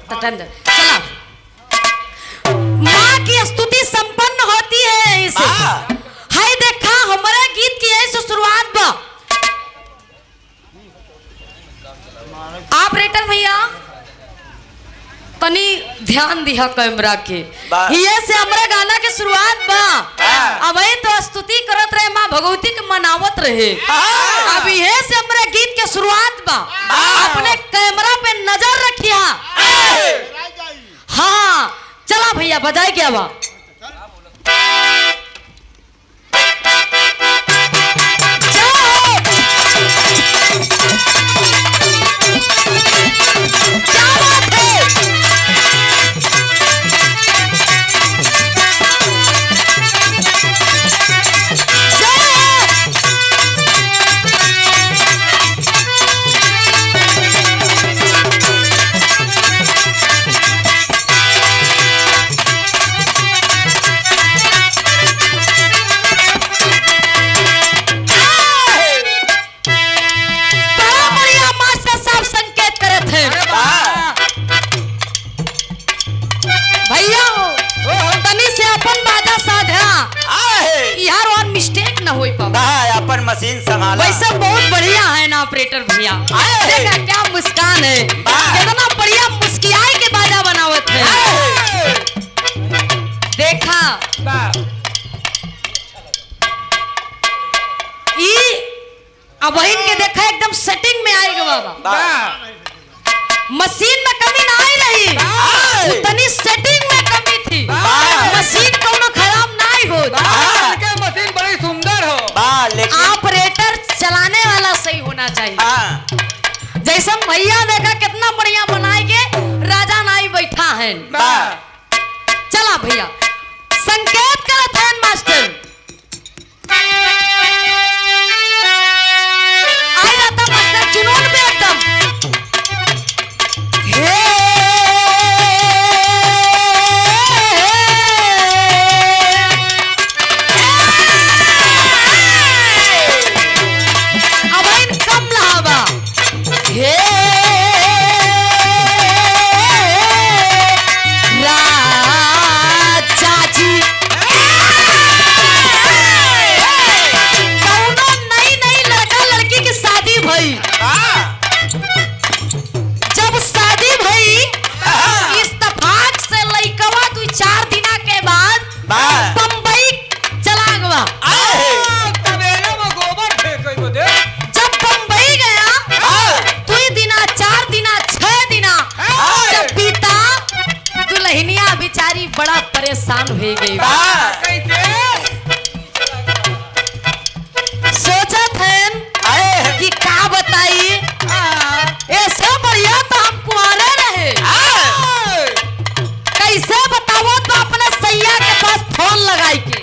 चला। माँ की स्तुति संपन्न होती है इसे। हाय देखा हमारे गीत की ऐसी शुरुआत बा। ऑपरेटर भैया तनी ध्यान दिया कैमरा के। ये से हमारे गाना के शुरुआत बा। अब तो स्तुति करत रहे माँ भगवती के मनावत रहे। अब ये से हमारे गीत के शुरुआत बा। अपने कैमरा पे नजर रखिया। हाँ चला भैया बजाए क्या बा। मशीन संभाला। वैसे बहुत बढ़िया है ना ऑपरेटर भैया। देखा क्या मुस्कान है। कितना बढ़िया मुस्कियाई के बाजा बनावत है। देखा अब इनके देखा एकदम सेटिंग में आएगा बाबा। मशीन में कमी ना आई रही, उतनी सेटिंग में कमी थी। मशीन कोनो खराब ना ही हो। मशीन बड़ी सुंदर हो। ऑपरेटर चलाने वाला सही होना चाहिए। जैसे भैया देखा कितना बढ़िया बनाए के राजा नाई बैठा है। चला भैया संकेत करत है मास्टर। आ जाता मास्टर जुनून पे एकदम। बड़ा परेशान हो गई। सोचा थे कि क्या बताई ऐसे बढ़िया तो हम कुआरे रहे। कैसे बताओ तो अपने सैया के पास फोन लगाई के।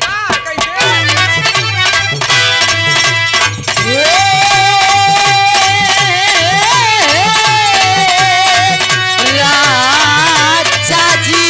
राजा जी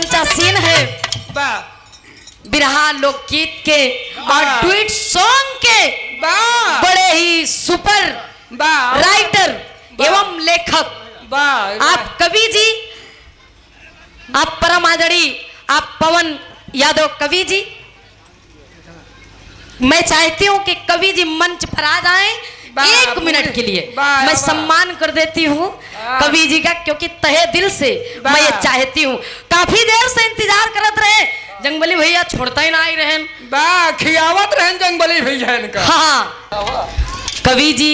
चंचा सीन है वाह बिरहा लोकगीत के और वाह। ट्वीट सॉन्ग के वाह बड़े ही सुपर वाह राइटर वाह। एवं लेखक वाह आप कवि जी, आप परम आदरणीय आप पवन यादव कवि जी, मैं चाहती हूँ कि कवि जी मंच पर आ जाएं वाह, 1 मिनट के लिए। वाह, मैं वाह। सम्मान कर देती हूँ वाह। कवि जी का, क्योंकि तहे दिल से वाह। मैं ये चाहती हूँ। काफी देर से इंतजार करत रहे, जंगबली भैया छोड़ता ही ना आई रहन। वाह खियावत रहन जंगबली भैया इनका। हाँ कवि जी,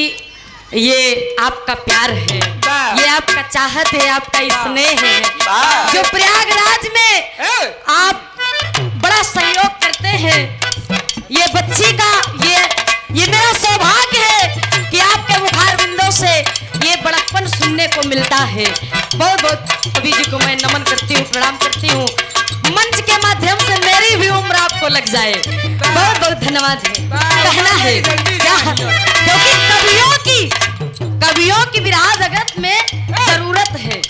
ये आपका प्यार है, वाह। ये आपका चाहत है, आपका स्नेह है, वाह। जो प्रयागराज में ए, आप बड़ा सहयोग करते हैं। ये बच्ची का ये मेरा सौभाग्य है कि आपके मुखार बिंदों से ये बड़प्पन सुनने को मिलता है। बहुत बहुत कवि जी को मैं नमन करती हूँ, प्रणाम करती हूँ। मंच के माध्यम से मेरी भी उम्र आपको लग जाए, बहुत बहुत धन्यवाद है। कहना है क्या, क्योंकि कवियों की बिरहा जगत में जरूरत है,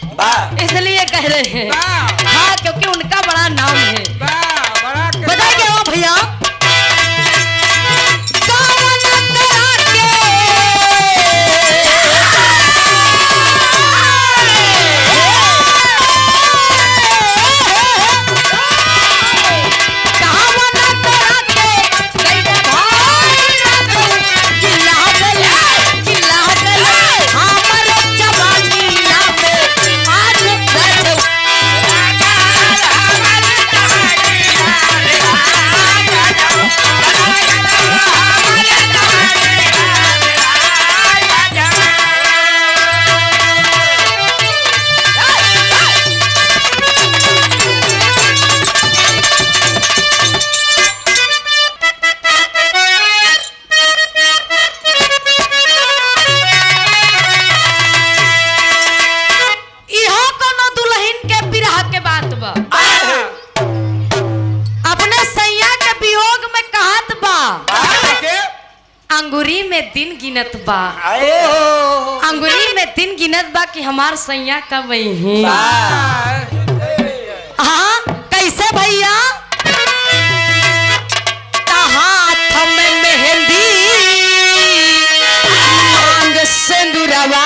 इसलिए कह रहे हैं। हाँ क्योंकि उनका बड़ा नाम है। बताइए वो भैया अंगुरी में दिन गिनत बा, अंगुरी में दिन गिनत बा कि हमार सैया कब ही। हाँ कैसे भैया, हाथ में मेहंदी मांग सिंदूरवा,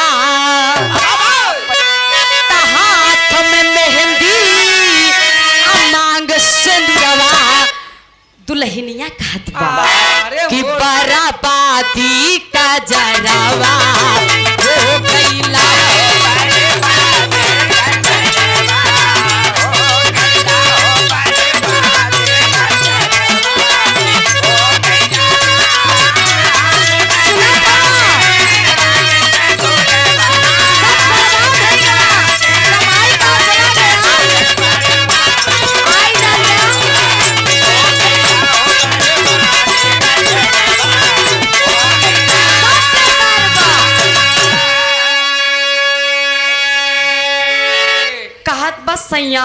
हाथ में मेहंदी मांग सिंदूरवा, दुल्हनिया कहत बा कि बराबादी का जरावा हो गईला। सैया